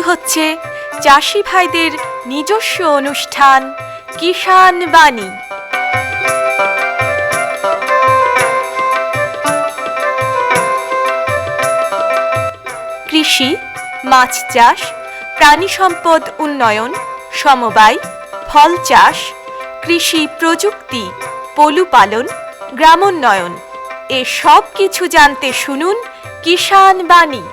হচ্ছে চাষি ভাইদের নিজস্ব অনুষ্ঠান কিষাণ বাণী। কৃষি, মাছ চাষ, প্রাণী সম্পদ উন্নয়ন, সমবায়, ফল চাষ, কৃষি প্রযুক্তি, পশুপালন, গ্রামোন্নয়ন এ সব কিছু জানতে শুনুন কিষাণ বাণী।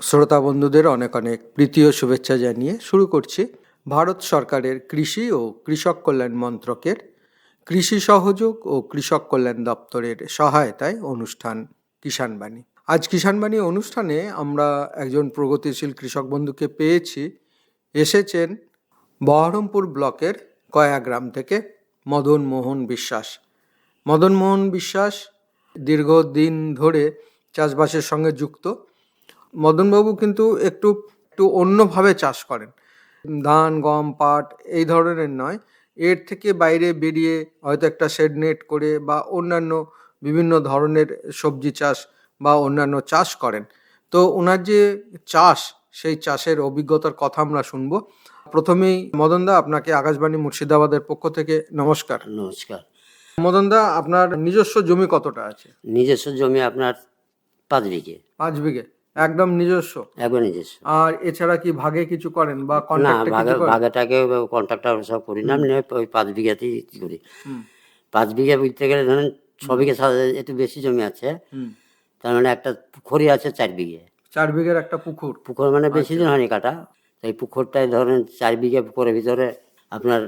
শ্রোতা বন্ধুদের অনেক অনেক প্রীতি ও শুভেচ্ছা জানিয়ে শুরু করছি ভারত সরকারের কৃষি ও কৃষক কল্যাণ মন্ত্রকের কৃষি সহযোগ ও কৃষক কল্যাণ দপ্তরের সহায়তায় অনুষ্ঠান কিষাণ বাণী। আজ কিষাণ বাণী অনুষ্ঠানে আমরা একজন প্রগতিশীল কৃষক বন্ধুকে পেয়েছি। এসেছেন বহরমপুর ব্লকের কয়াগ্রাম থেকে মদন মোহন বিশ্বাস। মদন মোহন বিশ্বাস দীর্ঘদিন ধরে চাষবাসের সঙ্গে যুক্ত। মদনবাবু কিন্তু একটু অন্যভাবে চাষ করেন, ধান, গম, পাট এই ধরনের নয়, এর থেকে বাইরে বেরিয়ে হয়তো একটা শেড নেট করে বা অন্যান্য বিভিন্ন ধরনের সবজি চাষ বা অন্যান্য চাষ করেন। তো ওনার যে চাষ, সেই চাষের অভিজ্ঞতার কথা আমরা শুনবো। প্রথমেই মদনদা, আপনাকে আকাশবাণী মুর্শিদাবাদের পক্ষ থেকে নমস্কার। নমস্কার। মদনদা, আপনার নিজস্ব জমি কতটা আছে? নিজস্ব জমি আপনার 5 বিঘে। 5 বিঘে একদম নিজস্ব? একবার নিজস্ব। আর এছাড়া কি ভাগে কিছু করেন বা না, কন্ট্রাক্টে? ভাগাটাকে কন্ট্রাক্টর সব করি না, ওই 5 বিঘাতেই করি। 5 বিঘা বুঝতে গেলে ধরেন 6 বিঘা একটু বেশি জমি আছে, তার মানে একটা পুকুরই আছে 4 বিঘে। 4 বিঘের একটা পুকুর মানে বেশি দিন হয়নি কাটা। তো এই পুকুরটায় ধরেন 4 বিঘা পুকুরের ভিতরে আপনার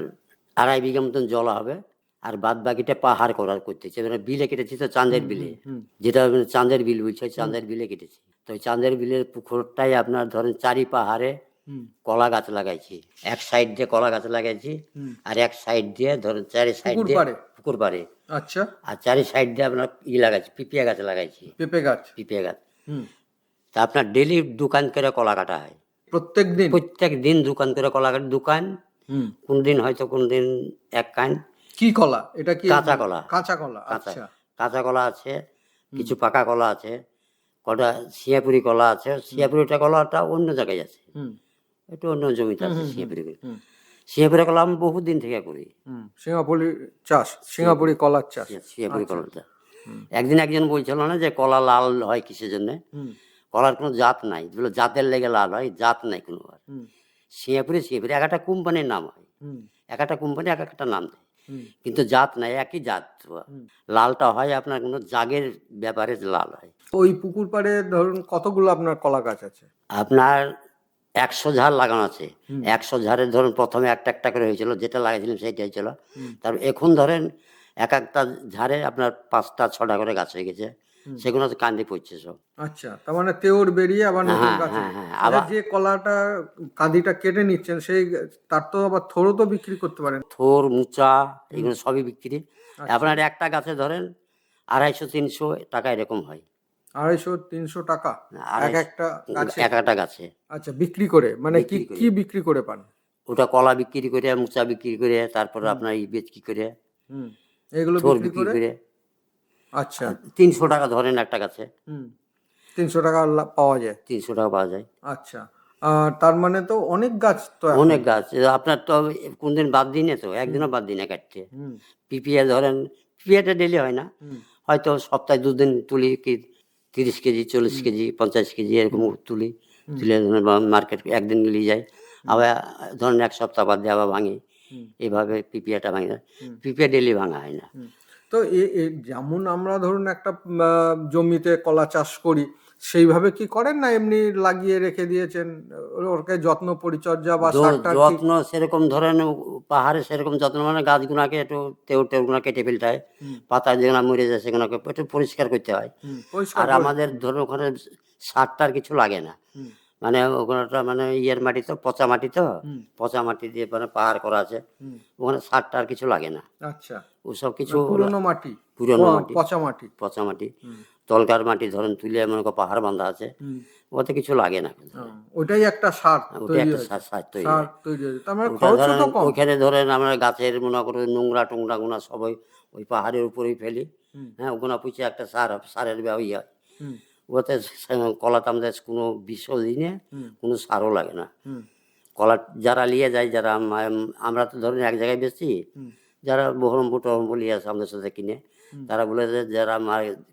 2.5 বিঘা মতন জল হবে, আর বাদ বাকিটা পাহাড় করতেছে। মানে বিলে কেটেছি তো, চাঁদের বিলে, যেটা চাঁদের বিল বলছে, চাঁদের বিলে কেটেছি। তো ওই চাঁদের বিলের পুকুরটাই আপনার ধরেন 4 পাহাড়ে কলা গাছ লাগাইছি। এক সাইড দিয়ে কলা গাছ লাগাইছি, আর এক সাইড দিয়ে ধরেন 4 সাইড দিয়ে পুকুর পাড়ে। আচ্ছা। আর 4 সাইড দিয়ে আপনার লাগাইছি, পিপিয়া গাছ লাগাইছি। পিপিয়া গাছ। তা আপনার ডেলি দোকান করে কলা কাটা হয়। প্রত্যেক দিন দোকান করে কলা কাটা। দোকান কোন দিন হয়তো কোন দিন এক কান। কি কলা এটা? কি কাঁচা কলা? কাঁচা কলা আছে, কিছু পাকা কলা আছে, কটা সিয়াপুরি কলা আছে। সিয়াপুরিটা কলাটা অন্য জায়গায় আছে, একটু অন্য জমিতে আছে সিয়াপুরি। সিয়াপুরি কলা আমি বহুদিন থেকে করি। সিঙ্গাপুরি কলার চাষ। সিয়াপুরি কলাটা একদিন একজন বলছিল না যে কলা লাল হয় কিসের জন্য? কলার কোনো জাত নাই, জাতের লেগে লাল হয়, জাত নাই কোনো। সিয়াপুরি এক একটা কোম্পানির নাম হয়, এক একটা কোম্পানি এক একটা নাম দেয়, কিন্তু জাত নাই, একই জাত। লালটা হয় আপনার কোনো জাগের ব্যাপারে লাল হয়। ওই পুকুর পাড়ে ধরুন কতগুলো আপনার কলা গাছ আছে? আপনার 100 ঝাড় লাগানো আছে। 100 ঝাড়ের ধরুন প্রথমে একটা একটা করে হয়েছিল, যেটা লাগাইছিলাম সেইটা হয়েছিল। তারপর এখন ধরেন এক একটা ঝাড়ে আপনার 5টা 6টা করে গাছ হয়ে গেছে, সেগুলো তো কান্দি পড়ছে সব। আচ্ছা, তার মানে তেওর বেরিয়ে আবার নতুন গাছ। আবার যে কলাটা কাঁদিটা কেটে নিচ্ছেন, সেই তার তো আবার থোড়ও তো বিক্রি করতে পারেন? থোর, মুচা এগুলো সবই বিক্রি। আপনার একটা গাছে ধরেন 250-300 টাকা এরকম হয়। 250-300 টাকা এক একটা গাছে? আচ্ছা, বিক্রি করে মানে কি বিক্রি করে পান? ওটা কলা বিক্রি করে, মুচা বিক্রি করে, তারপর আপনার বিক্রি করে, এগুলো বিক্রি করে। আচ্ছা, 300 টাকা ধরেন একটা গাছে। 300 টাকা পাওয়া যায়? 300 টাকা পাওয়া যায়। আচ্ছা, তার মানে তো অনেক গাছ। তো অনেক গাছ আপনার তো কোনদিন বাদ দিই না, তো একদিনও বাদ দিই না কাটতে। পিপিয়া ধরেন, পিপিয়াটা ডেলি হয় না, হয়তো সপ্তাহে 2 দিন তুলি, কি 30 কেজি 40 কেজি 50 কেজি এরকম তুলে মার্কেট একদিন নিয়ে যায়, আবার ধরেন 1 সপ্তাহ বাদ দিয়ে আবার ভাঙি। এইভাবে পিপিয়াটা ভাঙি না, পিপিয়া ডেলি ভাঙা হয় না। তো যেমন আমরা ধরুন একটা জমিতে কলা চাষ করি, সেইভাবে কি করেন না এমনি লাগিয়ে রেখে দিয়েছেন? ওরকে যত্ন পরিচর্যা বা যত্ন সেরকম ধরেন পাহাড়ে সেরকম যত্ন, মানে গাছগুলাকে একটু তেউগুলা কেটে ফেলতে হয়, পাতা যেগুলো মরে যায় সেগুলোকে একটু পরিষ্কার করতে হয়। আর আমাদের ধরুন ওখানে সারটার কিছু লাগে না, মানে ওখানটা মানে ইয়ের মাটি তো, পচা মাটি তো, পচা মাটি দিয়ে মানে পাহাড় করা আছে, ওখানে সারটা আর কিছু লাগে না। আচ্ছা, ওসব কিছু পুরনো মাটি, পচা মাটি তলকার মাটি ধরেন তুলে মনে করো পাহাড় বাঁধা আছে, ওতে কিছু লাগে না। ওটাই একটা সার ওটা তৈরি একটা হয়েছে। সার তৈরি সার হয়। তৈরি হয়েছে, তার মানে ওটা খরচও ধরেন তো কম। ওইখানে ধরেন আমরা গাছের মনে করে নোংরা টোংরা গুনা সবাই ওই পাহাড়ের উপরেই ফেলি। হুম। হ্যাঁ, ওগুনা পুঁচে একটা সারের ব্যবহার হয়। হুম ওতে কলাতে আমাদের কোনো বিষও দিই না, হুম কোনো সারও লাগে না। হুম কলা যারা নিয়ে যায়, যারা আমরা তো ধরেন এক জায়গায় বেচি, হুম যারা বহরমপুর টহরমপুর নিয়ে আসে আমাদের সাথে কিনে, হুম তারা বলে যে যারা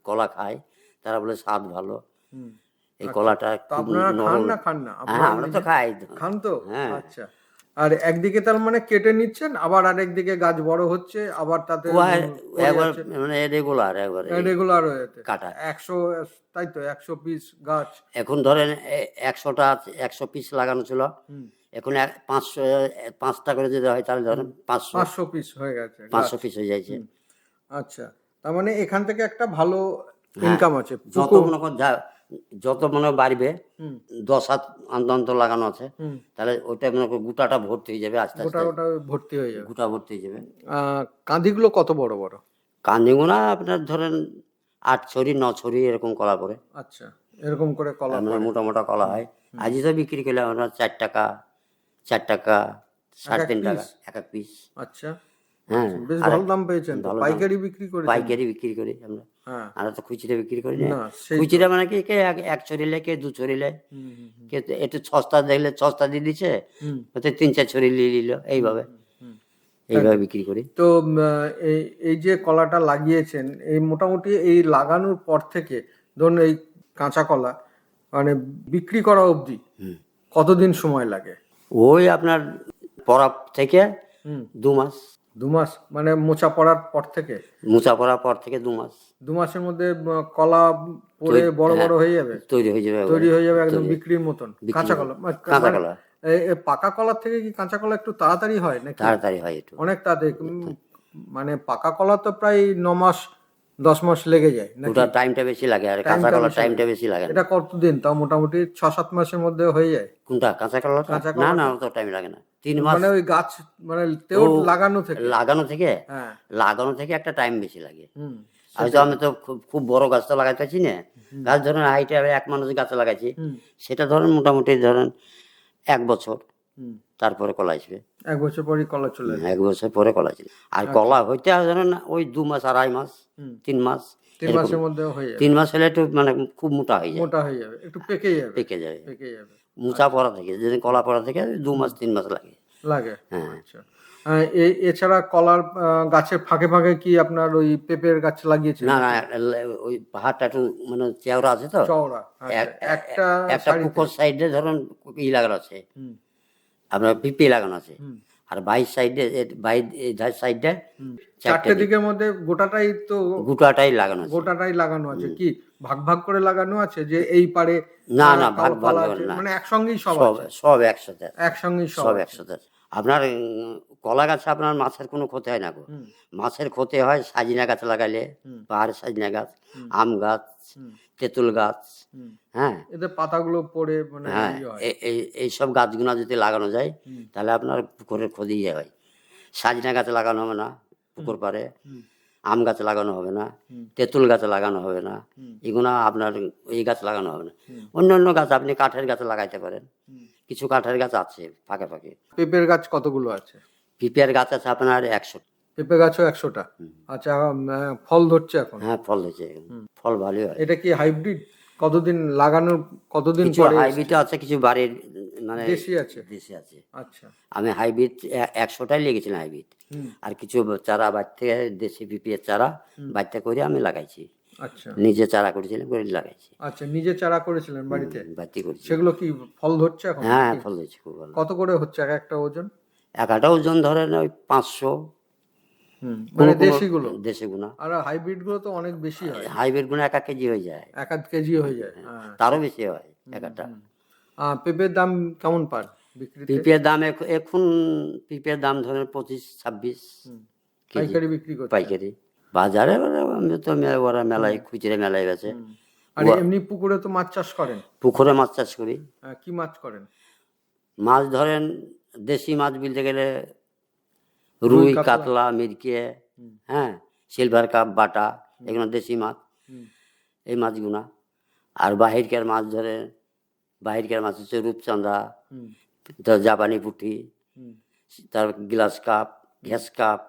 কলা খায় তারা বলে স্বাদ ভালো, হুম। এই আচ্ছা, কলাটা তো খুব আপনারা খান নরম। না খান না হ্যাঁ, আপনারা আমরা তো নিজে খাই। খান তো? হ্যাঁ, আচ্ছা। আর একদিকে তার মানে কেটে নিচ্ছেন, আবার আরেকদিকে গাছ বড় হচ্ছে, আবার তাতে ও পড়ে একবার যাচ্ছে মানে রেগুলার একবার রেগুলার হয়েছে কাটা। 100, তাই তো 100 পিস গাছ। এখন ধরেন 100টা 100 পিস লাগানো ছিল, হুম এখন 500 5টা করে যদি হয় তাহলে ধরেন 500 500 পিস হয়ে গেছে গাছ। 500 পিস হয়ে যাচ্ছে। হুম। আচ্ছা, তার মানে এখান থেকে একটা ভালো হ্যাঁ, ইনকাম আছে। যত মনে কর যত মনে হয় বাড়বে, হুম 10 হাত অন্তত লাগানো আছে, হুম তাহলে ওটা মনে কর গোটাটা ভর্তি হয়ে যাবে, আস্তে গোটা আস্তে গোটা ভর্তি হয়ে যাবে। গোটা ভর্তি হয়ে যাবে। কাঁদিগুলো কত বড় বড়? কান্দিগুনা আপনার ধরেন 8 ছড়ি 9 ছড়ি এরকম কলা করে। আচ্ছা, এরকম করে কলা মানে পড়ে মোটা মোটা কলা হয়। আজই তো বিক্রি করলে আমরা 4 টাকা 4 টাকা এক এক 3.5 পিস? টাকা এক এক পিস। আচ্ছা হ্যাঁ, আচ্ছা, বেশ আর ভালো দাম পেয়েছেন তো। ভালো দাম। পাইকারি বিক্রি করেছেন? পাইকারি বিক্রি করি আমরা। হ্যাঁ। আমরা তো খুচরা বিক্রি করি না। না, সেই তো। খুচরা মানে কি, কে এক ছড়ি লে, কে 2 ছড়ি লে, হুম হুম হুম কে একটু সস্তা দেখলে সস্তা দিয়ে দিচ্ছে, হুম হয়তো 3-4 ছড়ি নিয়ে নিল, এইভাবে হুম। এইভাবে একদম। বিক্রি করি। তো এই এই যে কলাটা লাগিয়েছেন, এই মোটামুটি এই লাগানোর পর থেকে ধরুন এই কাঁচা কলা মানে বিক্রি করা অবধি হুম। কতদিন সময় লাগে? ওই আপনার পড়া থেকে হুম 2 মাস, 2 মাস, মানে মোচা পড়ার পর থেকে মোচা পড়ার পর থেকে 2 মাস 2 মাসের মধ্যে কলা পড়ে বড় হ্যাঁ, বড় হয়ে যাবে, তৈরি হয়ে যাবে একবারে। তৈরি হয়ে যাবে একদম তৈরি বিক্রির মতন। বিক্রি কাঁচা হবে। কলা কাঁচা মানে কলা পাকা কলার থেকে কি কাঁচা কলা একটু তাড়াতাড়ি হয় নাকি? তাড়াতাড়ি হয় একটু। অনেক তাড়াতাড়ি। মানে পাকা কলা তো প্রায় 9 মাস 10 মাস লেগে যায় নাকি? ওটার টাইমটা বেশি লাগে, আর কাঁচা টাইমটা কলার বেশি টাইমটা লাগে। বেশি লাগে না। এটা কতদিন, তাও মোটামুটি 6-7 মাসের মধ্যে হয়ে যায় কোনটা কাঁচা কলাটা? কাঁচা না না, কলাটা? অত টাইম লাগে না, 3 মাস। মানে ওই গাছ মানে তেও ও লাগানো থেকে? লাগানো থেকে, হ্যাঁ। লাগানো থেকে একটা টাইম বেশি লাগে। হুম হয়তো আমি তো খুব খুব বড় গাছ তো লাগাতে পারছি না। গাছ ধরেন হাইটে এক মানুষ গাছ লাগাইছি, হুম সেটা ধরেন মোটামুটি ধরেন 1 বছর, হুম তারপরে কলা আসবে। 1 বছর পরই কলা চলে আসবে। 1 বছর পরে কলা আসবে। আর কলা হইতে হয় ধরেন ওই 2 মাস, 2.5 মাস, হুম 3 মাস 3 এরকম। মাসের মধ্যে হয়ে যাবে। 3 মাস হলে একটু মানে খুব মোটা হয়ে যায়, মোটা হয়ে যাবে, একটু পেকে যাবে। পেকে যাবে। পেকে যাবে মোচা পড়া থেকে, যেদিন কলা পড়া থেকে 2 মাস 3 মাস লাগে। লাগে। হ্যাঁ। আচ্ছা, এছাড়া কলার গাছের ফাঁকে ফাঁকে কি আপনার ওই পেঁপের গাছ লাগিয়েছেন? না না, ওই পাহাড়টা একটু মানে চেওড়া আছে তো, চওড়া। আচ্ছা, একটা একটা সারিতে। পুকুর সাইডে ধরুন লাগানো আছে, হুম আপনার পিপি লাগানো আছে, হুম আর বাইর সাইডে সাইডে হুম। 4টে চারটে দিকের মধ্যে গোটাটাই তো, গোটাটাই লাগানো আছে। গোটাটাই লাগানো আছে। কি ভাগ ভাগ করে লাগানো আছে যে এই পারে না না, ভাগ ভাগ কলা আছে, না, মানে একসঙ্গেই সব সব আছে? সব একসাথে আছে। একসঙ্গেই সব সব আছে। একসাথে আছে। আপনার কলা গাছে আপনার মাছের কোনো ক্ষতি হয় না গো। হুম মাছের ক্ষতি হয় সাজিনা গাছ লাগাইলে, হুম পাহাড়ের সাজিনা গাছ, হুম আম গাছ, হুম তেঁতুল গাছ। হুম হ্যাঁ, এতে পাতাগুলো পড়ে মানে হ্যাঁ, ইয়ে হয়। এইসব গাছগুলো যদি লাগানো যায়, হুম তাহলে আপনার পুকুরের ক্ষতি হয়। সাজনা গাছে লাগানো হবে না পুকুর পাড়ে, হুম আম গাছে লাগানো হবে না, হুম তেঁতুল গাছে লাগানো হবে না, হুম এগুলো আপনার এই গাছ লাগানো হবে না। হুম অন্য অন্য গাছ আপনি কাঠের গাছে লাগাইতে পারেন, হুম। কিছু কাঠের গাছ আছে ফাঁকে ফাঁকে। পেঁপের গাছ কতগুলো আছে? পিপিয়ার গাছ আছে আপনার 100। পেঁপে গাছও 100টা? আচ্ছা, ফল ধরছে এখন? হ্যাঁ, ফল হয়েছে, ফল ভালোই হয়। এটা কি হাইব্রিড? কতদিন লাগানোর কতদিন কিছু পরে? হাইব্রিড আছে, কিছু বাড়ির মানে দেশি আছে? দেশি আছে। আচ্ছা। আমি হাইব্রিড 100টাই লেগেছিলাম হাইব্রিড, হুম আর কিছু চারা বাড়ি থেকে দেশি পিপিএর চারা বাড়িতে করে আমি লাগাইছি, আচ্ছা নিজে চারা করেছিলাম, করে লাগাইছি। আচ্ছা, নিজে চারা করেছিলেন বাড়িতে? বাড়তি করেছি। সেগুলো কি ফল ধরছে এখন? হ্যাঁ, কি? ফল দিয়েছি খুব ভালো। কত করে হচ্ছে এক একটা ওজন? একটা ওজন ধরেন ওই 500। মানে দেশিগুলো? দেশি গুণা, আর হাইব্রিড গুলো তো অনেক বেশি হয়, হাইব্রিড গুণা 1 কেজি হয়ে যায়, 1-1 কেজি হয়ে যায়। হ্যাঁ। তারও বেশি হয় একটা। পেঁপের দাম কেমন পান বিক্রিতে? পিপিএর দাম এখন পিপিএর দাম ধরেন 25-26 কেজি পাইকারি বিক্রি করছে? পাইকারি। বাজারে আমি তো ওরা মেলায় খুচরা মেলায় গেছে। আর এমনি পুকুরে তো মাছ চাষ করেন? পুকুরে মাছ চাষ করি। কি মাছ করেন? মাছ ধরেন দেশি মাছ বলতে গেলে রুই, কাতলা, মিরকে, হ্যাঁ, সিলভার কাপ, বাটা, এগুলো দেশি মাছ, এই মাছগুলা। আর বাহিরকার মাছ ধরে বাহিরকার মাছ হচ্ছে রূপচাঁদা, হুম তার জাপানি পুঁটি, হুম তার গ্লাস কাপ, ঘ্যাস কাপ,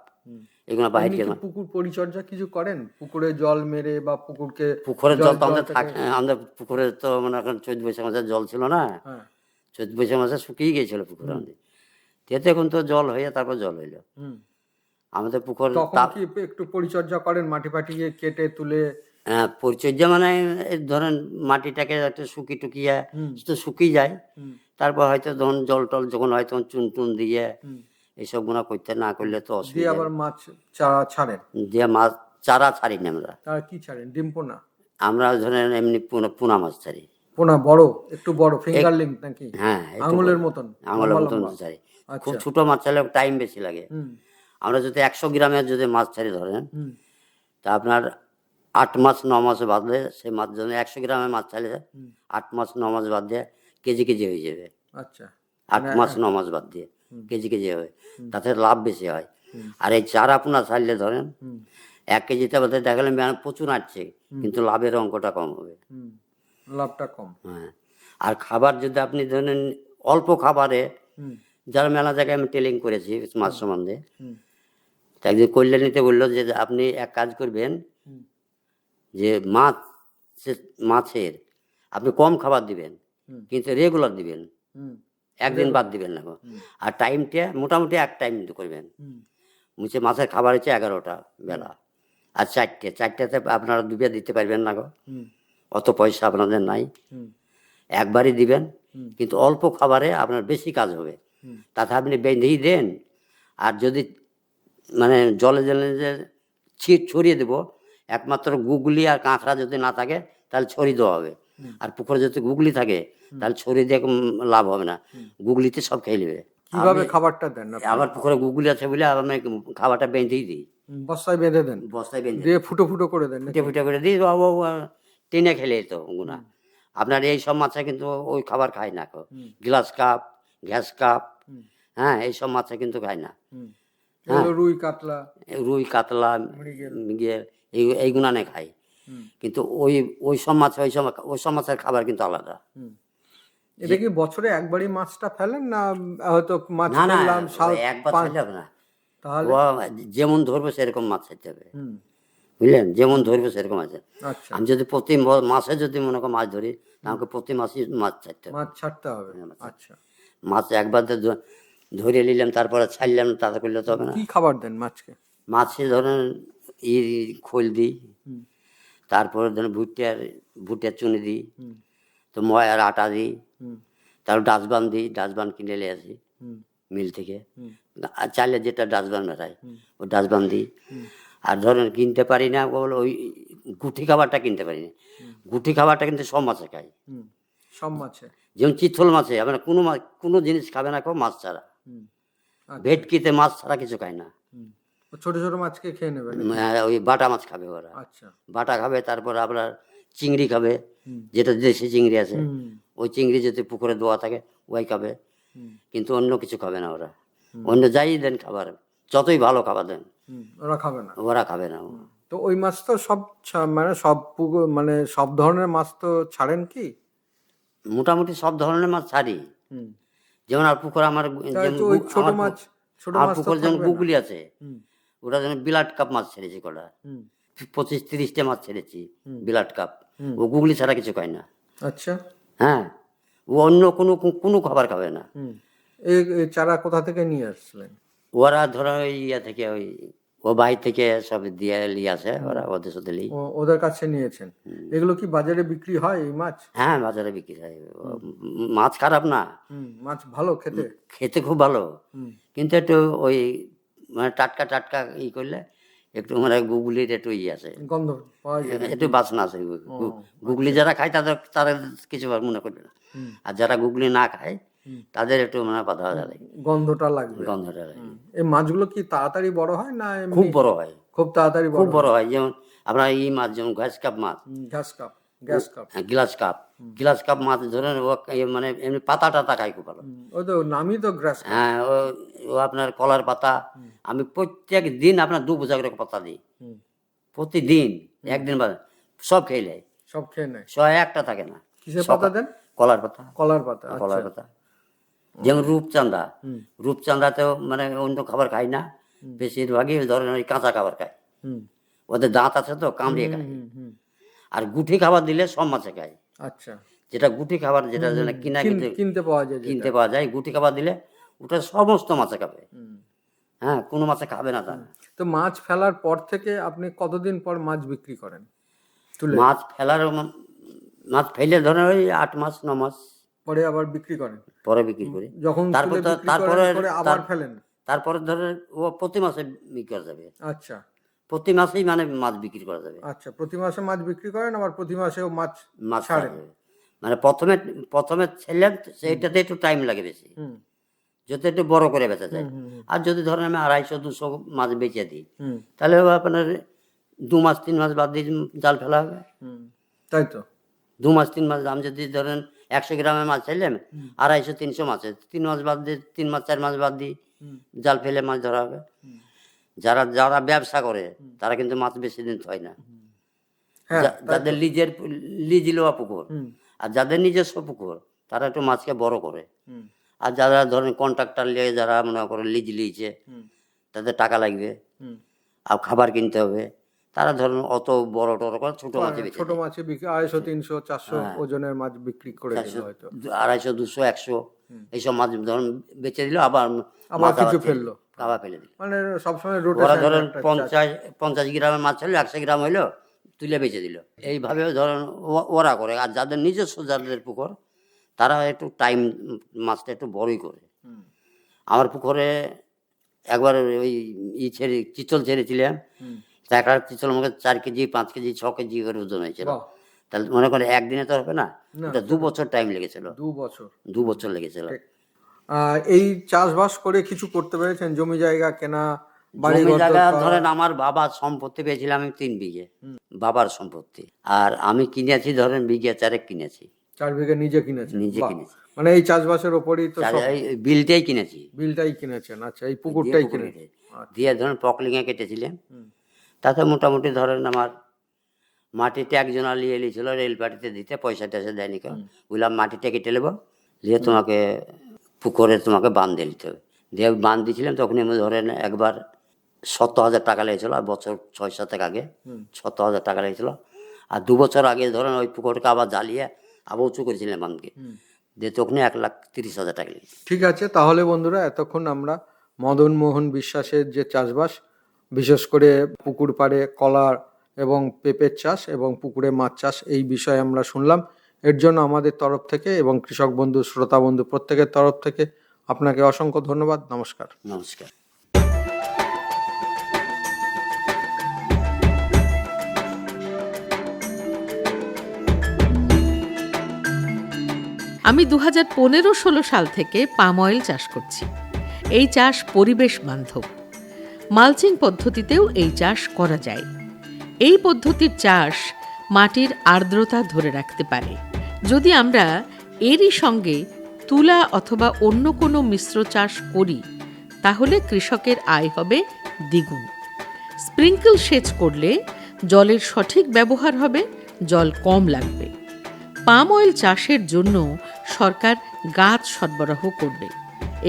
এগুলো এমনি বাহিরকার কি মাছ। পুকুর পরিচর্যা কিছু করেন? পুকুরে জল মেরে বা পুকুরকে পুকুরের জল তো আমাদের থেকে- থাকে, আমাদের পুকুরে তো মনে এখন চৈত বৈশাখ মাসে জল ছিল না, হ্যাঁ চৈত বৈশাখ মাসে শুকিয়ে গিয়েছিল পুকুর আমাদের। তেতে এখন তো জল হয়ে তারপর জল হইলো হুম আমাদের পুকুর। তখন কি একটু পরিচর্যা করেন, মাটি ফাটি কেটে তুলে? পরিচর্যা মানে এই ধরেন মাটিটাকে একটু শুকিয়ে টুকিয়ে হুম তো শুকিয়ে যায়, হুম তারপর হয়তো ধরুন জল টল যখন হয় তখন চুন টুন দিয়ে হুম এইসব গুণা করতে না করলে তো দিয়ে অসুবিধা। আবার মাছ চারা ছাড়েন? দিয়ে মাছ চারা ছাড়ি না আমরা, তারা কি ছাড়েন? ডিম পোনা? আমরা ধরেন এমনি পোনা মাছ ছাড়ি। পোনা বড়, একটু বড় ফিঙ্গারলিং নাকি? হ্যাঁ, একটু আঙুলের মতন? আঙুলের লম্বা মতন লম্বা? ছাড়ি। খুব আচ্ছা। ছোট মাছ ছাড়লে টাইম বেশি লাগে। হুম আমরা যদি 100 গ্রামের যদি মাছ ছাড়ি ধরেন, হুম তা আপনার 8 মাস 9 মাসে বাদলে সেই মাছ জন্য 100 গ্রামের মাছ ছাড়লে 8 মাস 9 মাস বাদ দিয়ে কেজি কেজি হয়ে যাবে। আচ্ছা 8 মাস 9 মাস বাদ দিয়ে কেজি কেজি হবে, তাতে লাভ বেশি হয়। আর এই চারা পোনা ছাড়লে ধরেন হুম 1 কেজিতে বাদে দেখালে প্রচুর আসছে, কিন্তু লাভের অঙ্কটা কম হবে। হুম লাভটা কম। হ্যাঁ, আর খাবার যদি আপনি ধরেন অল্প খাবারে, হুম যারা মেলা জায়গায় আমি ট্রেনিং করেছি মাছ সম্বন্ধে, হুম তা একদিন কল্যাণীতে বললো যে আপনি এক কাজ করবেন, হুম যে মাছের আপনি কম খাবার দিবেন, কিন্তু রেগুলার দিবেন, হুম একদিন বাদ দিবেন না গো। আর টাইমটা মোটামুটি এক টাইম করবেন। হুম মুছে মাছের খাবার হচ্ছে 11টা বেলা, আর 4টাতে আপনারা ডুবিয়ে দিতে পারবেন না গো, হুম অত পয়সা আপনাদের নাই। হুম একবারই দিবেন, কিন্তু অল্প খাবারে আপনার বেশি কাজ হবে। তাতে আপনি বেঁধেই দেন, আর যদি মানে জলে জলে যে ছড়িয়ে দেবো, একমাত্র গুগলি আর কাঁকড়া যদি না থাকে তাহলে ছড়িয়ে দেওয়া হবে। আর পুকুরে যদি গুগলি থাকে তাহলে ছড়িয়ে দিয়ে লাভ হবে না, গুগলিতে সব খেয়ে নেবে। কিভাবে খাবারটা দেন আপনি? আমার পুকুরে গুগলি আছে বলে আমি খাবারটা বেঁধেই দিই, বস্তায় বেঁধে দেন? বস্তায় বেঁধে দিয়ে ফুটো ফুটো করে দেন নাকি? ফুটে ফুটে করে দিই, টেনে খেলে তো গুণা। আপনার এই সব মাছে কিন্তু ওই খাবার খায় না, গ্লাস কাপ, ঘ্যাস কাপ, হ্যাঁ এইসব মাছে কিন্তু খায় না। এগুলো রুই কাতলা রুই কাতলা মৃগেল এইগুলা নে খায়, কিন্তু ওই ওই সব মাছ ওই সব মাছের খাবার কিন্তু আলাদা। এটা কি বছরে একবারই মাছটা ফেলেন, না হয়তো মাছ না না, ফেললাম একবার ছাড়লে হবে না, তাহলে? ও যেমন ধরবে সেরকম মাছ ছাড়তে হবে, হুম বুঝলেন, যেমন ধরবে সেরকম আছে। আচ্ছা, আমি যদি প্রতি মাসে যদি মনে করো মাছ ধরি, আমাকে প্রতি মাসেই মাছ ছাড়তে হবে। মাছ ছাড়তে হবে। আচ্ছা, মাছ একবার ধরে নিলাম তারপরে ছাড়লাম, তাতে করলে তো হবে না। কি খাবার দেন মাছকে? মাছে ধরেন খোল দিই, তারপরে ধরেন ভুট্টার চুনি দিই, তো ময়ার আটা দিই, তারপর ডাস্টবান কিনে নিয়ে আসি মিল থেকে, আর চাইলে যেটা ডাস্টবান বেড়ায় ওই ডাস্টবান দিই। আর ধরেন কিনতে পারি না বলে ওই গুটি খাবারটা কিনতে পারি না, গুটি খাবারটা কিন্তু সব মাছে খাই। সব মাছে? যেমন চিতল মাছে আমরা কোনো জিনিস খাবে না কেউ মাছ ছাড়া, ভেটকিতে মাছ ছাড়া কিছু খায় না। ছোট ছোট মাছকে খেয়ে নেবেন? ওই বাটা মাছ খাবে ওরা, আচ্ছা, বাটা খাবে, তারপর আপনার চিংড়ি খাবে, যেটা দেশি চিংড়ি আছে, ওই চিংড়ি যদি পুকুরে দেওয়া থাকে ওই খাবে, কিন্তু অন্য কিছু খাবে না ওরা। অন্য যাই দেন খাবার, যতই ভালো খাবার দেন ওরা খাবে না? ওরা খাবে না। তো ওই মাছ তো সব মানে সব পুকুর মানে সব ধরনের মাছ তো ছাড়েন কি? মোটামুটি সব ধরনের মাছ ছাড়ি, যেমন আর পুকুর আমার ওই ছোট মাছ, ছোট মাছ তো পুকুর যেমন থাকবে না? গুগলি আছে, ওটা যেন বিলাট কাপ মাছ ছেড়েছি কটা, 25-30টা মাছ ছেড়েছি বিলাট কাপ, ও গুগলি ছাড়া কিছু খায় না। আচ্ছা, হ্যাঁ, ও অন্য কোনো খাবার খাবে না। এই চারা কোথা থেকে নিয়ে আসলেন? ওরা ধরো ওই ইয়া থেকে ওই ও বাইর থেকে সব দিয়ে নিয়ে আসে, ওরা ওদের সাথে নিই। ওদের কাছে নিয়েছেন? এগুলো কি বাজারে বিক্রি হয় এই মাছ? হ্যাঁ, বাজারে বিক্রি হয়। মাছ খারাপ না, মাছ ভালো খেতে? খেতে খুব ভালো, কিন্তু একটু ওই মানে টাটকা টাটকা করলে একটু মানে গুগলির একটু আছে, গন্ধ পাওয়া যায়? একটু বাসনা আছে। গুগলি যারা খায় তারা কিছু মনে করবে না, আর যারা গুগলি না খায় তাদের একটু মানে বাধা যায়, গন্ধটা লাগবে। গন্ধটা লাগে। এই মাছগুলো কি তাড়াতাড়ি বড় হয় না এমনি? খুব বড় হয়, খুব তাড়াতাড়ি খুব বড় হয়। যেমন আপনার এই মাছ, যেমন ঘাস কাপ মাছ, grass carp, grass carp, glass carp মাছ ধরেন ও মানে এমনি পাতা টাতা খায় খুব ভালো। ওই তো নামই তো গ্যাস কাপ। হ্যাঁ, ও আপনার কলার পাতা, আমি প্রত্যেক দিন আপনার 2 বোঝা করে পাতা দিই, প্রতিদিন, একদিন বাদ সব খেয়ে নেয়, সব খেয়ে নেয়? একটা থাকে না। কিসের পাতা দেন? কলার পাতা, কলার পাতা, কলার আচ্ছা। পাতা। যেমন রূপচাঁদা, রূপচাঁদাতেও মানে অন্য খাবার খায় না, বেশিরভাগই ওই ধরেন ওই কাঁচা খাবার খায়। হুম ওদের দাঁত আছে তো, কামড়িয়ে খায়। হুম হুম। আর গুটি খাবার দিলে সব মাছে খায়। আচ্ছা, যেটা গুটি খাবার, যেটা যেন কিনা কিনতে পাওয়া যায় কিনতে পাওয়া যায়, গুটি খাবার দিলে ওটা সমস্ত মাছে খাবে। হুম। হ্যাঁ, কোনো মাছে খাবে না তা না। তো মাছ ফেলার পর থেকে আপনি কতদিন পর মাছ বিক্রি করেন তুলে? মাছ ফেলে ধরেন ওই 8 মাস 9 মাস পরে আবার বিক্রি করেন? পরে বিক্রি করি। যখন তারপর তুলে বিক্রি তারপরে করেন, পরে আবার ফেলেন? তারপরে ধরেন ও প্রতি মাসে বিক্রি করা যাবে। আচ্ছা প্রতি মাসেই মানে মাছ বিক্রি করা যাবে। আচ্ছা, প্রতি মাসে মাছ বিক্রি করেন, আবার প্রতি মাসেও মাছ মাছ ছাড়েন? ছাড়া যাবে। মানে প্রথমে ছেলেন সেইটাতে একটু টাইম লাগে বেশি, হুম যদি একটু বড় করে বেচা যায়। আর যদি ধরেন আমি 250-200 মাছ বেচে দিই, তাহলে আপনার 2 মাস 3 মাস বাদ দিয়ে জাল ফেলা হবে। তাই তো। 2 মাস 3 মাস, আমি যদি ধরেন 100 গ্রামের মাছ চাইলাম, 250-300 মাছে 3 মাস বাদ দিয়ে, 3 মাস 4 মাস বাদ দিয়ে জাল ফেলে মাছ ধরা হবে। যারা ব্যবসা করে তারা কিন্তু মাছ বেশি দিন হয় না। যাদের লিজ লওয়া পুকুর আর যাদের নিজস্ব পুকুর, তারা একটু মাছকে বড় করে। আর যারা ধরেন কন্ট্রাক্টর নিয়ে, যারা মনে করে লিজ লিয়েছে, তাদের টাকা লাগবে আর খাবার কিনতে হবে, তারা ধরেন অত বড় টড় করে ছোট মাছ বেচে, ছোট মাছ বিক্রি 250-300-400 ওজনের মাছ বিক্রি করে দিল হয়তো। 250-200-100 এইসব মাছ ধরেন বেচে দিল, আবার কিছু ফেললো, আবার ফেলে দিল। মানে সবসময় ওরা ধরেন 50 গ্রামের মাছ হলো, 100 গ্রাম হইলো, তুলে বেচে দিল। এইভাবে ধরেন ওরা করে। আর যাদের নিজস্ব, যাদের পুকুর, তারা একটু টাইম মাছটা একটু বড়ই করে। আমার পুকুরে একবার ওই চিতল ছেড়েছিলাম, একটা চিতল আমাকে 4 কেজি 5 কেজি 6 কেজি করে ওজন হয়েছিল। তাহলে মনে করেন একদিনে তো হবে না, ওটা 2 বছর টাইম লেগেছিল। 2 বছর লেগেছিল। এই চাষবাস করে কিছু করতে পেরেছেন? জমি জায়গা কেনা, জমি জায়গা ধরেন আমার বাবার সম্পত্তি পেয়েছিলাম আমি 3 বিঘে, বাবার সম্পত্তি। আর আমি কিনেছি ধরেন বিঘে 4 কিনেছি। 4 বিঘা নিজে কিনেছেন? নিজে কিনেছি। মানে এই চাষবাসের উপরই তো বিলটাই কিনেছি। বিলটাই কিনেছেন? আচ্ছা, এই পুকুরটাই কিনেছেন দিয়ে ধরেন পকলিঙে কেটেছিলেন। তাতে মোটামুটি ধরেন আমার মাটিতে একজনা নিয়ে এলিয়েছিল রেল পার্টিতে দিতে, পয়সা টয়সা দেয়নি কেউ। বললাম মাটিটা কেটে নেবো, দিয়ে তোমাকে পুকুরে তোমাকে বাঁধ দিয়ে নিতে হবে। দিয়ে বাঁধ দিয়েছিলাম, তখন আমি ধরেন একবার 70,000 টাকা লেগেছিলো। আর বছর 6-7 আগে 70,000 টাকা লেগেছিল। আর 2 বছর আগে ধরেন ওই পুকুরকে আবার জ্বালিয়ে আবার উঁচু করেছিলাম বাঁধকে, দিয়ে তখন 1,30,000 টাকা লেগেছে। ঠিক আছে, তাহলে বন্ধুরা এতক্ষণ আমরা মদন মোহন বিশ্বাসের যে চাষবাস, বিশেষ করে পুকুর পাড়ে কলার এবং পেঁপের চাষ এবং পুকুরে মাছ চাষ, এই বিষয়ে আমরা শুনলাম। এর জন্য আমাদের তরফ থেকে এবং কৃষক বন্ধু, শ্রোতা বন্ধু প্রত্যেকের তরফ থেকে আপনাকে অসংখ্য ধন্যবাদ। নমস্কার। নমস্কার। আমি 2015-16 সাল থেকে পাম অয়েল চাষ করছি। এই চাষ পরিবেশ বান্ধব। মালচিং পদ্ধতিতেও এই চাষ করা যায়। এই পদ্ধতির চাষ মাটির আর্দ্রতা ধরে রাখতে পারে। যদি আমরা এরই সঙ্গে তুলা অথবা অন্য কোনো মিশ্র চাষ করি, তাহলে কৃষকের আয় হবে দ্বিগুণ। স্প্রিঙ্কল সেচ করলে জলের সঠিক ব্যবহার হবে, জল কম লাগবে। পাম অয়েল চাষের জন্য সরকার গাছ সরবরাহ করবে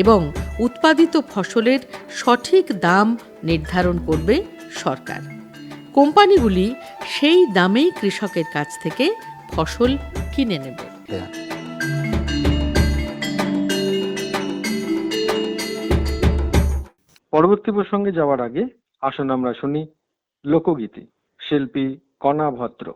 এবং উৎপাদিত ফসলের সঠিক দাম নির্ধারণ করবে সরকার। কোম্পানিগুলি সেই দামেই কৃষকের কাছ থেকে ফসল কিনে নেবে। পরবর্তী প্রসঙ্গে যাওয়ার আগে আসুন আমরা শুনি লোকগীতি, শিল্পী কণা ভদ্র।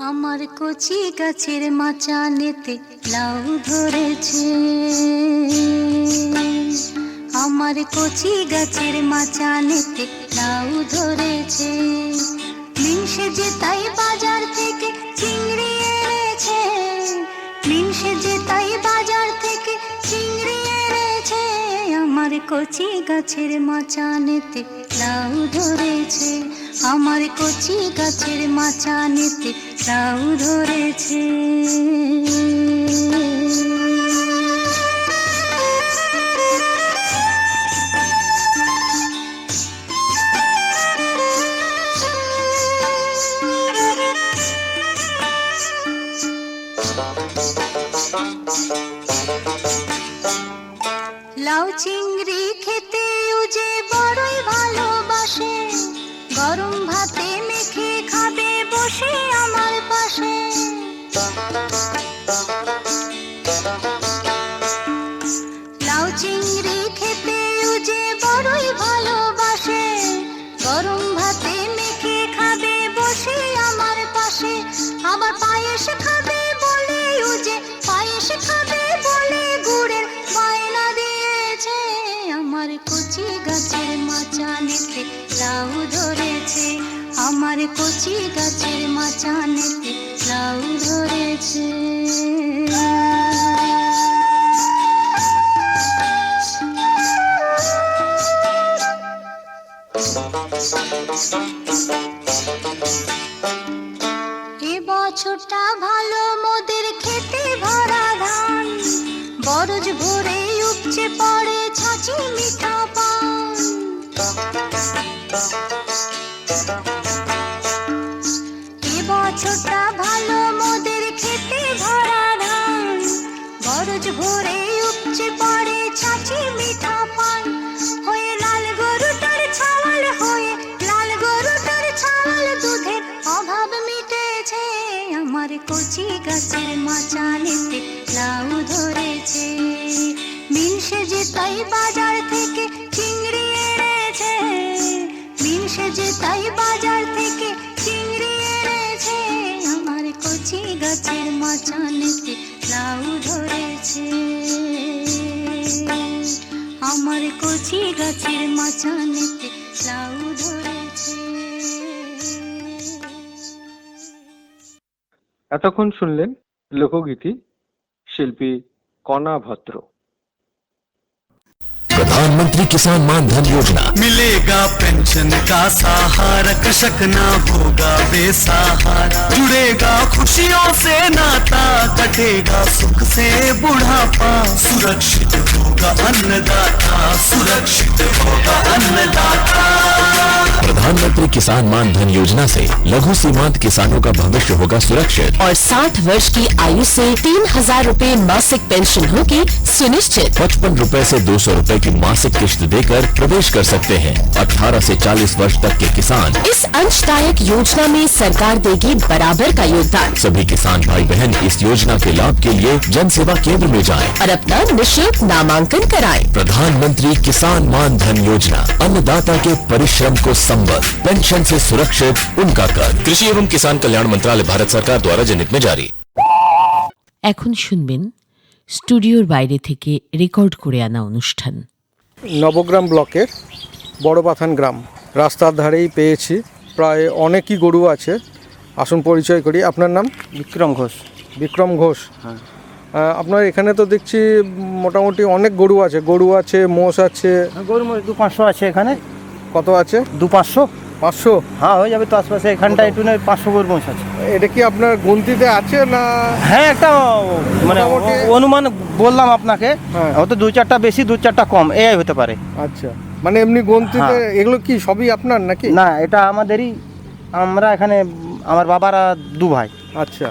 আমার কচি গাছের মাচানেতে লাউ ধরেছে, আমার কচি গাছের মাচানেতে লাউ ধরেছে। মিন সেজে তাই বাজার থেকে চিংড়ি এনেছে, মিন সেজে তাই বাজার থেকে চিংড়ি এনেছে। আমার কচি গাছের মাচানেতে লাউ ধরেছে, আমার কচি গাছের মাচানেতে লাউ ধরেছে। লাউ চিংড়ি খেতে যে বড়ই ভালোবাসে, গরম ভাতে মেখে খাবে বসে আমার পাশে। লাউ চিংড়ি খেতে যে বড়ই ভালোবাসে, গরম ভাতে মেখে খাবে বসে আমার পাশে। আবার পায়েস খাবে বলে যে পায়েস খাবে বলে গুড়ের বায়না দিয়েছে। আমার কচি গাছের মাচানেতে লাউ ধরেছে, আমার কচি গাছের মাচানেতে লাউ ধরেছে। এ বছরটা ভালো মোদের খেতে ভরা ধান, বরজ ভরে উপচে পড়ে ছাঁচি মিঠা পান। এ বছরটা ভালো মোদের খেতে ভরা ধান, বরজ ভরে উপচে পড়ে ছাঁচি মিঠা পান। হয়ে লাল গরুটার ছাওয়াল, হয়ে লাল গরুটার ছাওয়াল, দুধের অভাব মিটেছে। আমার কচি গাছের মাচানেতে লাউ ধরেছে। মিন সেজে তাই বাজার থেকে চিংড়ি এনেছে, মিন সেজে তাই বাজার থেকে চিংড়ি এনেছে। আমার কচি গাছের মাচানেতে লাউ ধরেছে, আমার কচি গাছের মাচানেতে লাউ ধরেছে। এতক্ষণ শুনলেন লোকগীতি, শিল্পী কণা ভদ্র। प्रधानमंत्री किसान मान धन योजना। मिलेगा पेंशन का सहारा, कृषक ना होगा बेसहारा। जुड़ेगा खुशियों से नाता, कटेगा सुख से बुढ़ापा। सुरक्षित होगा अन्नदाता, सुरक्षित होगा अन्नदाता। प्रधानमंत्री किसान मान धन योजना से लघु सीमांत किसानों का भविष्य होगा सुरक्षित और 60 वर्ष की आयु से 3,000 रूपए मासिक पेंशन होगी सुनिश्चित। 55 रूपए से 200 रूपए की मासिक किश्त देकर प्रवेश कर सकते हैं 18 से 40 वर्ष तक के किसान। इस अंशदायक योजना में सरकार देगी बराबर का योगदान। सभी किसान भाई बहन इस योजना के लाभ के लिए जन सेवा केंद्र में जाएं और अपना निःशुल्क नामांकन कराएं। प्रधानमंत्री किसान मान धन योजना, अन्नदाता के परिश्रम को संबल, पेंशन से सुरक्षित उनका कर। कृषि एवं किसान कल्याण मंत्रालय, भारत सरकार द्वारा जनहित में जारी। এখন শুনবেন স্টুডিওর বাইরে থেকে রেকর্ড করে আনা অনুষ্ঠান। নবগ্রাম ব্লকের বড়বাথান গ্রাম, রাস্তার ধারেই পেয়েছি। প্রায় অনেকই গরু আছে। আসুন পরিচয় করি। আপনার নাম? বিক্রম ঘোষ। বিক্রম ঘোষ। হ্যাঁ। আপনার এখানে তো দেখছি মোটামুটি অনেক গরু আছে। গরু আছে, মোষ আছে। গরু মোষ 200-500 আছে এখানে। কত আছে? 200-500। 500? হ্যাঁ, হয়ে যাবে তো আশপাশে। এখানটায় একটু 500 গরু মোষ আছে। এটা কি আপনার গুনতিতে আছে না? হ্যাঁ, একটা মানে মোটামুটি- অনুমান বললাম আপনাকে। হ্যাঁ। হয়তো 2-4টা বেশি 2-4টা কম, এই হতে পারে। আচ্ছা, মানে এমনি গন্তিতে এগুলো কি সবই আপনার নাকি? না, এটা আমাদেরই। আমরা এখানে আমার বাবারা 2 ভাই। আচ্ছা,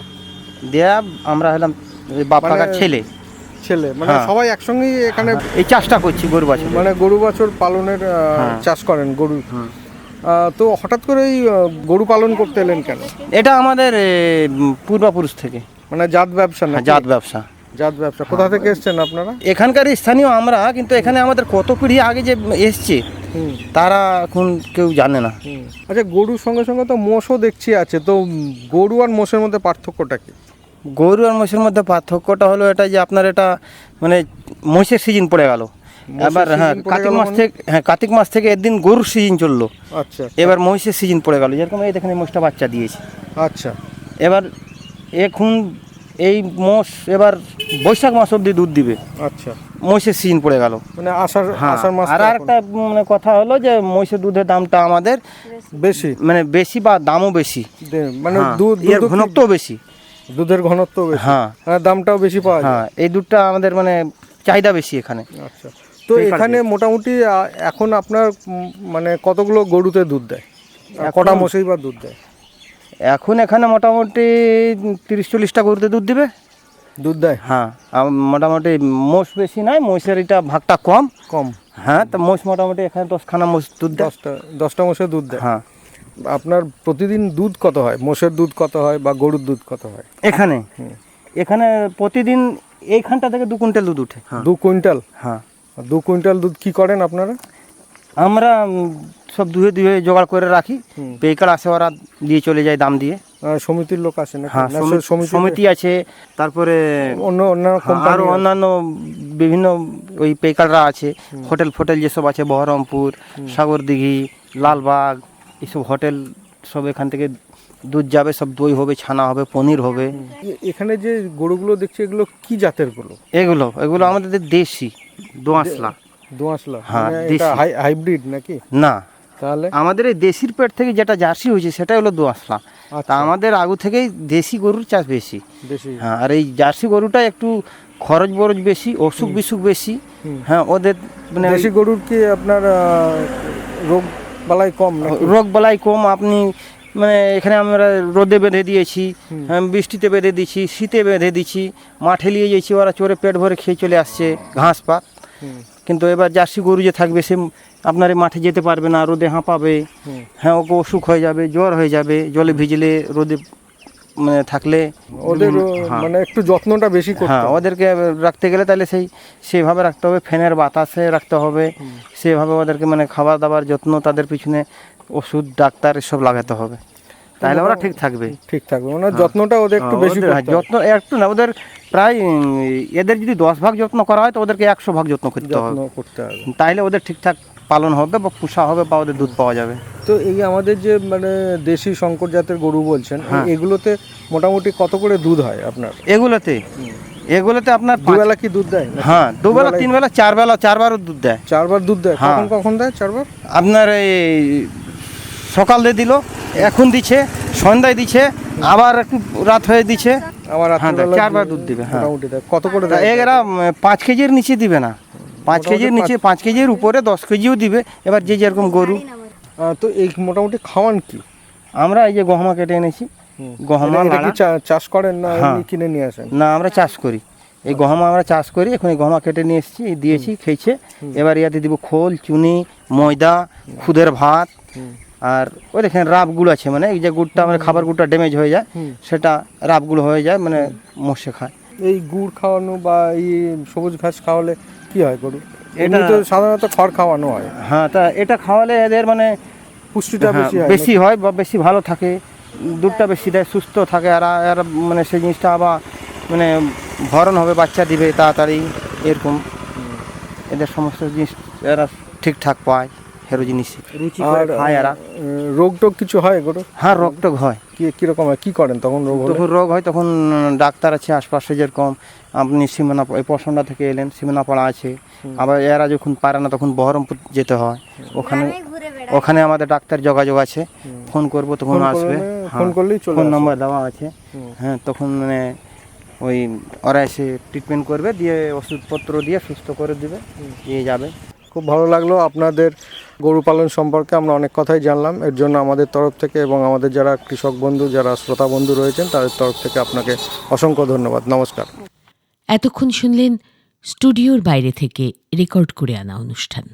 দেয়া আমরা হলাম বাপ মানে- কাকার ছেলে। মানে হ্যাঁ। সবাই একসঙ্গেই এখানে এই চাষটা করছি গরু বাছুর। মানে গরু বাছুর পালনের হ্যাঁ। চাষ করেন গরু। তো হঠাৎ করে এই গরু পালন করতে এলেন কেন? এটা আমাদের পূর্বপুরুষ থেকে, মানে জাত ব্যবসা না? জাত ব্যবসা। জাত ব্যবসা। কোথা থেকে এসেছেন আপনারা? এখানকার স্থানীয় আমরা, কিন্তু এখানে আমাদের কত পিঢ়ি আগে যে এসছে তারা এখন কেউ জানে না। আচ্ছা, গরুর সঙ্গে সঙ্গে তো মোষও দেখছি আছে। তো গরু আর মোষের মধ্যে পার্থক্যটা কি? গরু আর মোষের মধ্যে পার্থক্যটা হলো এটা যে আপনার এটা মানে মোষের সিজন পড়ে গেল এবার। হ্যাঁ, কার্তিক মাস থেকে একদিন গরুর সিজন চললো। আচ্ছা, এবার মহিষের সিজন পড়ে গেল। যেরকম এই দেখেন মোষটা বাচ্চা দিয়েছে। আচ্ছা, এবার এখন এই মোষ এবার বৈশাখ মাস অবধি দুধ দিবে। আচ্ছা। মহিষের সিজন পড়ে গেল। মানে আষাঢ় হ্যাঁ, আষাঢ় মাস আর একটা মানে কথা হলো যে মহিষের দুধের দামটা আমাদের বেশি, মানে বেশি বা দামও বেশি, মানে হ্যাঁ, দুধ এর ঘনত্বও বেশি, দুধের ঘনত্ব বেশি, হ্যাঁ, আর দামটাও বেশি পাওয়া যায়। হ্যাঁ, এই দুধটা আমাদের মানে চাহিদা বেশি এখানে। আচ্ছা, তো এখানে মোটামুটি এখন আপনার মানে কতগুলো গরুতে দুধ দেয়, কটা মোষেই বা দুধ দেয়? এখন এখানে মোটামুটি 30-40টা গরুতে দুধ দিবে, দুধ দেয়। হ্যাঁ, মোটামুটি মোষ বেশি নাই, মোষের এটা ভাগটা কম কম। হ্যাঁ, তো মোষ মোটামুটি এখানে 10খানা মোষ দুধ দেয়, 10টা মোষের দুধ দেয়। হ্যাঁ। আপনার প্রতিদিন দুধ কত হয়, মোষের দুধ কত হয় বা গরুর দুধ কত হয়? এখানে প্রতিদিন এইখানটা থেকে 2 কুইন্টাল দুধ উঠে। 2 কুইন্টাল? হ্যাঁ। 2 কুইন্টাল দুধ কি করেন আপনারা? আমরা সব ধুয়ে ধুয়ে জোগাড় করে রাখি, পেইকার আসে, ওরা দিয়ে চলে যায় দাম দিয়ে। সমিতির লোক আসে না? হ্যাঁ, সমিতি আছে, তারপরে আরো অন্যান্য বিভিন্ন ওই পেইকাররা আছে, হোটেল যেসব আছে, বহরমপুর, সাগরদিঘি, লালবাগ, এইসব হোটেল সব এখান থেকে দুধ যাবে, সব দই হবে, ছানা হবে, পনির হবে। এখানে যে গরুগুলো দেখছি এগুলো কি জাতের গরু? এগুলো আমাদের দেশি দোআঁশলা। দোআঁশলা? হ্যাঁ, এটা হাইব্রিড নাকি? না, তাহলে আমাদের এই দেশির পেট থেকে যেটা জার্সি হয়েছে সেটা হলো দোআঁশলা। তা আমাদের আগে থেকেই দেশি গরুর চাষ বেশি। হ্যাঁ, আর এই জার্সি গরুটা একটু খরচ বরচ বেশি, অসুখ বিসুখ বেশি। হ্যাঁ, ওদের মানে দেশি গরুর কি আপনার রোগ বালাই কম? রোগ বালাই কম। আপনি মানে এখানে আমরা রোদে বেঁধে দিয়েছি, বৃষ্টিতে বেঁধে দিচ্ছি, শীতে বেঁধে দিচ্ছি, মাঠে নিয়ে যাচ্ছি, ওরা চড়ে পেট ভরে খেয়ে চলে আসছে ঘাস পাত। কিন্তু এবার জার্সি গরু যে থাকবে সে আপনার মাঠে যেতে পারবে না, রোদে হাঁপাবে, হ্যাঁ, ওকে অসুখ হয়ে যাবে, জ্বর হয়ে যাবে, জলে ভিজলে, রোদে মানে থাকলে। ওদের মানে একটু যত্নটা বেশি করতে হ্যাঁ, ওদেরকে রাখতে গেলে তাহলে সেভাবে রাখতে হবে, ফ্যানের বাতাসে রাখতে হবে, সেভাবে ওদেরকে মানে খাবার দাবার যত্ন, তাদের পিছনে ওষুধ ডাক্তার এসব লাগাতে হবে, তাহলে ওরা ঠিক থাকবে। মানে যত্নটা ওদের একটু বেশি করতে হবে। যত্ন একটু না, ওদের প্রায় এদের যদি 10 ভাগ যত্ন করা হয় তো ওদেরকে 100 ভাগ যত্ন করতে হবে, তাইলে ওদের ঠিকঠাক পালন হবে বা পুষা হবে বা ওদের দুধ পাওয়া যাবে। তো এই আমাদের যে মানে দেশি শঙ্কর জাতের গরু বলছেন, এগুলোতে মোটামুটি কত করে দুধ হয় আপনার? এগুলোতে আপনার দুবেলা কি দুধ দেয়? হ্যাঁ, 2 বেলা, 3 বেলা, 4 বেলা, 4বারও দুধ দেয়। 4বার দুধ দেয়? কখন দেয় 4বার? আপনার এই সকালে দিল, এখন দিচ্ছে, সন্ধ্যায় দিচ্ছে, আবার একটু রাত হয়ে দিচ্ছে, আবার 4বার দুধ দিবে। হ্যাঁ, কত করে দেয়? এরা 5 কেজির নিচে দিবে না, 5 কেজির নিচে, 5 কেজির উপরে 10 কেজিও দিবে, এবার যে যেরকম গরু। তো এই মোটামুটি খাওয়ান কি? আমরা এই যে গহমা কেটে এনেছি, গহমা চাষ করেন না কিনে নিয়ে আসেন? না, আমরা চাষ করি, এই গহমা আমরা চাষ করি। এখন এই গহমা কেটে নিয়ে এসেছি, দিয়েছি, খেয়েছে। এবার ইয়াতে দিব খোল, চুনি, ময়দা, খুদের ভাত, আর ওই দেখেন রাবগুলো আছে, মানে এই যে গুড়টা মানে খাবার গুড়টা ড্যামেজ হয়ে যায়, সেটা রাবগুলো হয়ে যায়, মানে মোষে খায়। এই গুড় খাওয়ানো বা এই সবুজ ঘাস খাওয়ালে কি হয় গরু? এটা তো সাধারণত খড় খাওয়ানো হয়। হ্যাঁ, তা এটা খাওয়ালে এদের মানে পুষ্টিটা বেশি হয় বা বেশি ভালো থাকে, দুধটা বেশি দেয়, সুস্থ থাকে, আর মানে সেই জিনিসটা আবার মানে ভরণ হবে, বাচ্চা দিবে তাড়াতাড়ি, এরকম এদের সমস্ত জিনিস এরা ঠিকঠাক পায়, হেরো জিনিস রুচি করে খায় এরা। রোগ টোগ কিছু হয় গরু? হ্যাঁ, রোগ টোগ হয়। কীরকম হয়, কী করেন তখন? রোগ হয় তখন ডাক্তার আছে আশপাশে, যেরকম আপনি সীমানা এই পশন্ডা থেকে এলেন, সীমানাপাড়া আছে, আবার এরা যখন পারে না তখন বহরমপুর যেতে হয়, ওখানে আমাদের ডাক্তার যোগাযোগ আছে, ফোন করবো তখন আসবে, ফোন করলেই ফোন নাম্বার দেওয়া আছে। হ্যাঁ, তখন মানে ওই ওরা এসে ট্রিটমেন্ট করবে, দিয়ে ওষুধপত্র দিয়ে সুস্থ করে দিবে, দিয়ে যাবে। খুব ভালো লাগলো আপনাদের গরু পালন সম্পর্কে আমরা অনেক কথাই জানলাম। এর জন্য আমাদের তরফ থেকে এবং আমাদের যারা কৃষক বন্ধু, যারা শ্রোতা বন্ধু রয়েছেন তাদের তরফ থেকে আপনাকে অসংখ্য ধন্যবাদ। নমস্কার। এতক্ষণ শুনলেন স্টুডিওর বাইরে থেকে রেকর্ড করে আনা অনুষ্ঠান।